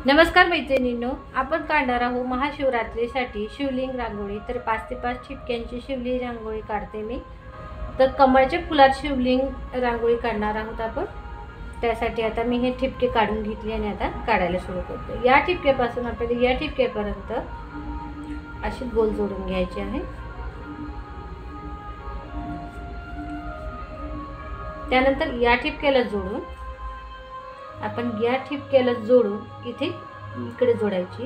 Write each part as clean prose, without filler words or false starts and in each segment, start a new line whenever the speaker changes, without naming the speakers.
नमस्कार मैत्रिणींनो, आपण काढणार आहोत महाशिवरात्रीसाठी शिवलिंग रांगोळी। तर 5 ते 5 ठिपक्यांची शिवलिंग रांगोळी काढते मी। तर कमळच्या फुलात शिवलिंग रांगोळी काढणार आहोत आपण। त्यासाठी आता मी हे ठिपके काढून घेतले आणि आता काढायला सुरू करतो। या ठिपक्यापासून आपल्याला या ठिपक्यापर्यंत अशी गोल जोडून घ्यायची आहे। त्यानंतर या ठिपक्याला जोडून आपण या ठिपक्याला जोडून इकडे जोडायची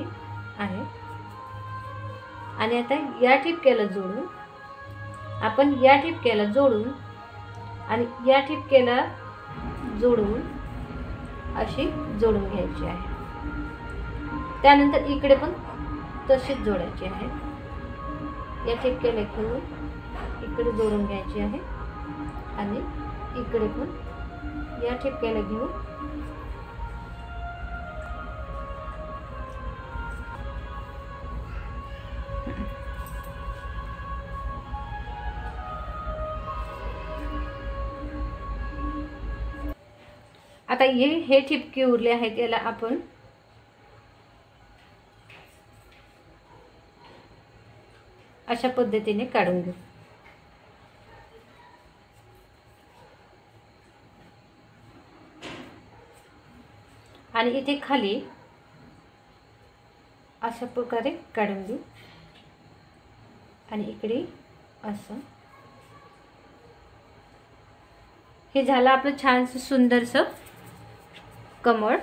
आहे आणि आता या ठिपक्याला जोडून आपण या ठिपक्याला जोडून आणि या ठिपक्याला जोडून अशी जोडून घ्यायची आहे। त्यानंतर इकडे पण तशीच जोडायची आहे। या ठिपक्याला घेऊन इकडे जोडून घ्यायची आहे आणि इकडे पण या ठिपक्याला घेऊन आता हे ठिपके उरले आहेत, याला आपण अशा पद्धतीने काढून घेऊ। आणि इथे खाली अशा प्रकारे काढून घेऊ आणि इकडे असं। हे झालं आपलं छानसं सुंदरसं कमळ।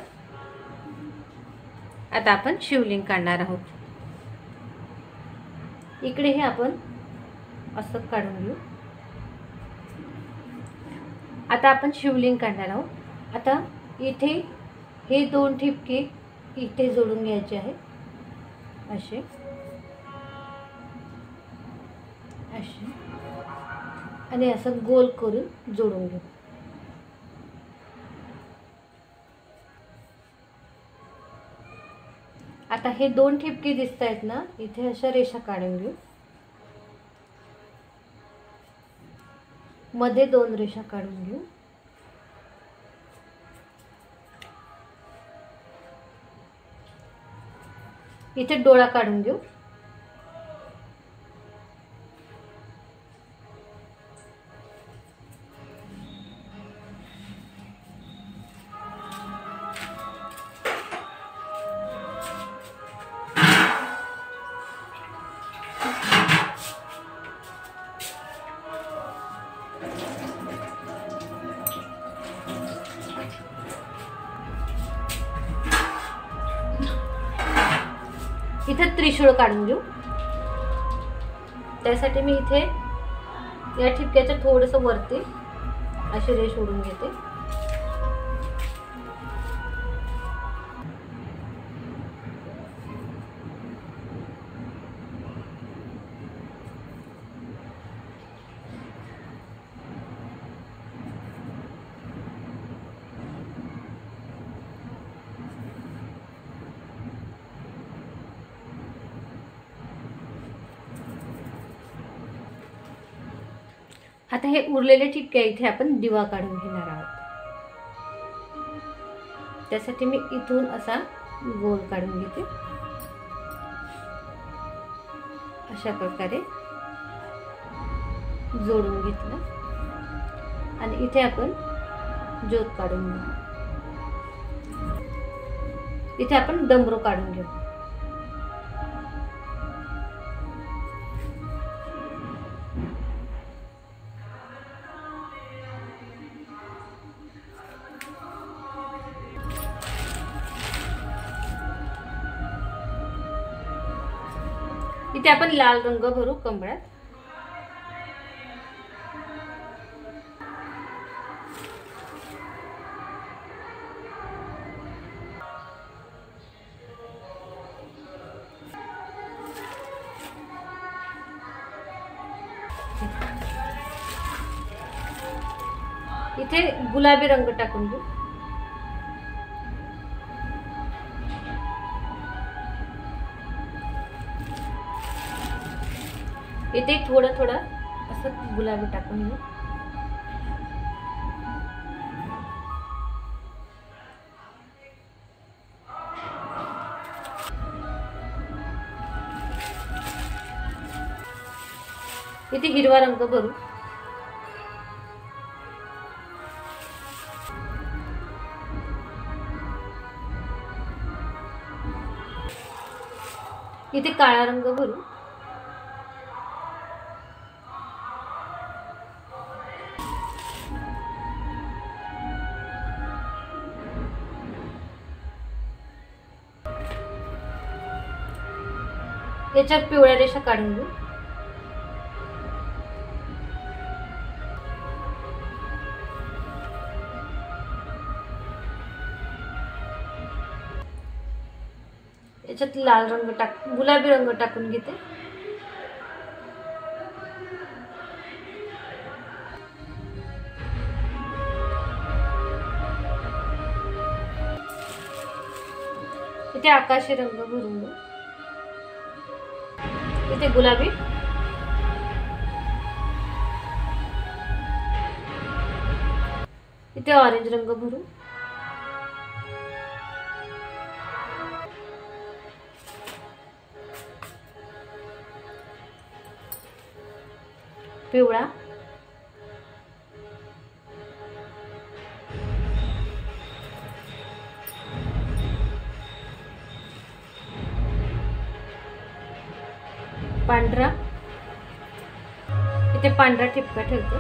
आता आपण शिवलिंग काढणार आहोत। इकडे हे आपण असं काढून घेऊ। आता आपण शिवलिंग काढणार आहोत। आता इथे हे दोन ठिपके इथे जोडून घ्यायचे आहे, असे असे आणि असं गोल करून जोडून घेऊ। आता हे दोन ठिपके दिसत आहेत ना, इथे अशा रेषा काढून घेऊ। मध्ये दोन रेषा काढून घेऊ। इथे डोळा काढून घेऊ। इथे त्रिशूळ काढून घेऊ। त्यासाठी मी इथे या ठिपक्याच्या थोडंसं वरती अशी रेष ओढून घेते। आता हे उरलेले ठिपके इथे आपण दिवा काढून घेणार आहोत। त्यासाठी मी इथून असा गोल काढून घेते, अशा प्रकारे जोडून घेतलं आणि इथे आपण ज्योत काढून घेऊ। इथे आपण डमरू काढून घेऊ। इथे आपण लाल रंग भरू कमळात। इथे गुलाबी रंग टाकून घेऊ। इथे थोडं थोडं असं गुलाबी टाकून घेऊ। इथे हिरवा रंग भरू. इथे काळा रंग भरू. याच्यात पिवळ्या रेषा काढून घेऊ. याच्यात लाल रंग गुलाबी रंग टाकून घेते. इथे आकाशी रंग भरून घेऊ. इथे गुलाबी. इथे ऑरेंज रंग भरू. पिवळा. पांढरा. इथे पांढरा ठिपका ठेवते.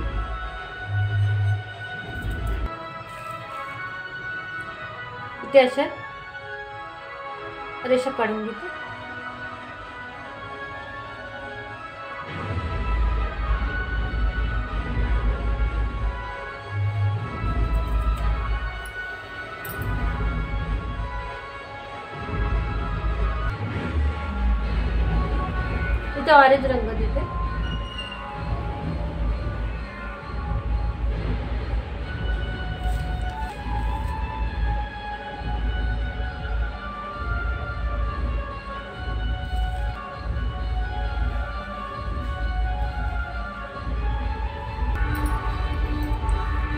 इथे अशा रेषा काढून घेते. इथे ऑरेंज रंग देते.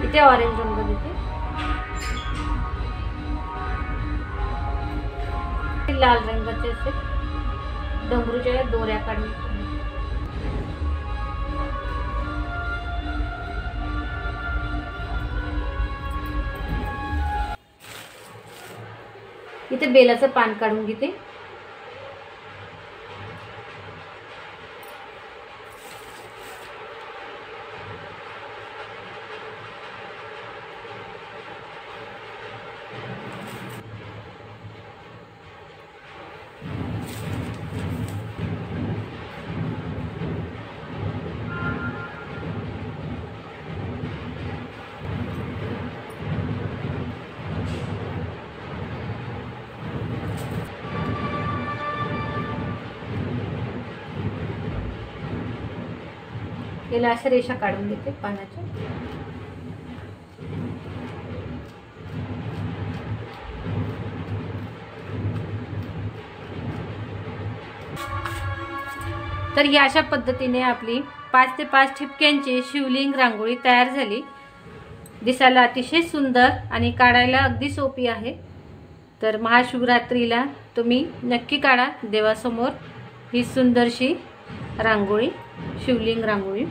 इथे ऑरेंज रंग देते. लाल रंगाचे असे डमरूच्या दोऱ्या काढून. इथे बेलाचं पान काढून घेते. याला अशा रेषा काढून घेते पानाच्या. तर या अशा पद्धतीने आपली 5 ते 5 ठिपक्यांची शिवलिंग रांगोळी तयार झाली. दिसायला अतिशय सुंदर आणि काढायला अगदी सोपी आहे. तर महाशिवरात्रीला तुम्ही नक्की काढा देवासमोर ही सुंदरशी रांगोळी, शिवलिंग रांगोळी.